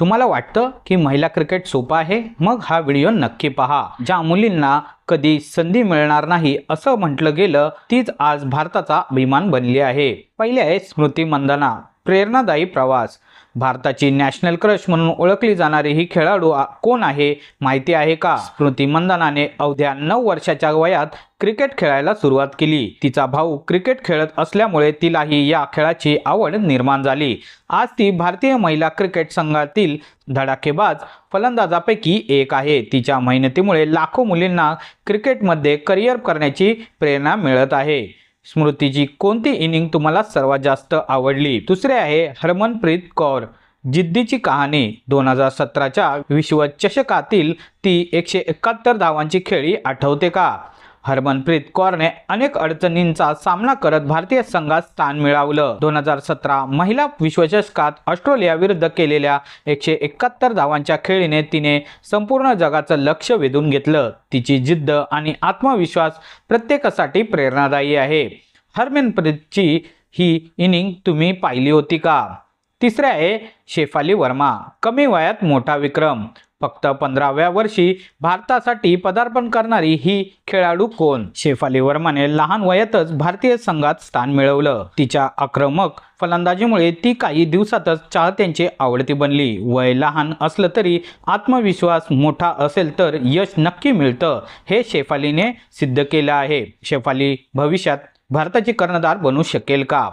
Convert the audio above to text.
तुम्हाला वाटतं की महिला क्रिकेट सोपं आहे? मग हा व्हिडिओ नक्की पहा। ज्या मुलींना कधी संधी मिळणार नाही असं म्हटलं गेलं, तीच आज भारताचा अभिमान बनली आहे। पहिले आहे स्मृती मंदाना। प्रेरणादायी प्रवास। भारताची नॅशनल क्रश म्हणून ओळखली जाणारी ही खेळाडू कोण आहे माहिती आहे का? स्मृती मंदानाने अवघ्या 9 वर्षाच्या वयात क्रिकेट खेळायला सुरुवात केली। तिचा भाऊ क्रिकेट खेळत असल्यामुळे तिलाही या खेळाची आवड निर्माण झाली। आज ती भारतीय महिला क्रिकेट संघातील धडाकेबाज फलंदाजापैकी एक आहे। तिच्या मेहनतीमुळे लाखो मुलींना क्रिकेटमध्ये करिअर करण्याची प्रेरणा मिळत आहे। स्मृतीची कोणती इनिंग तुम्हाला सर्वात जास्त आवडली? दुसरे आहे हरमनप्रीत कौर। जिद्दीची कहाणी। 2017च्या विश्वचषकातील ती 171 धावांची खेळी आठवते का? हरमनप्रीत कौरने अनेक अडचणींचा सामना करत भारतीय संघात स्थान मिळवलं। 2017 महिला विश्वचषकात ऑस्ट्रेलियाविरुद्ध केलेल्या 171 धावांच्या खेळीने तिने संपूर्ण जगाचं लक्ष वेधून घेतलं। तिची जिद्द आणि आत्मविश्वास प्रत्येकासाठी प्रेरणादायी आहे। हरमनप्रीतची ही इनिंग तुम्ही पाहिली होती का? तिसरे आहे शेफाली वर्मा। कमी वयात मोठा विक्रम। फक्त 15व्या वर्षी भारतासाठी पदार्पण करणारी ही खेळाडू कोण? शेफाली वर्माने लहान वयातच भारतीय संघात स्थान मिळवलं। तिच्या आक्रमक फलंदाजीमुळे ती काही दिवसातच चाहत्यांची आवडती बनली। वय लहान असलं तरी आत्मविश्वास मोठा असेल तर यश नक्की मिळतं, हे शेफालीने सिद्ध केलं आहे। शेफाली भविष्यात भारताची कर्णधार बनू शकेल का?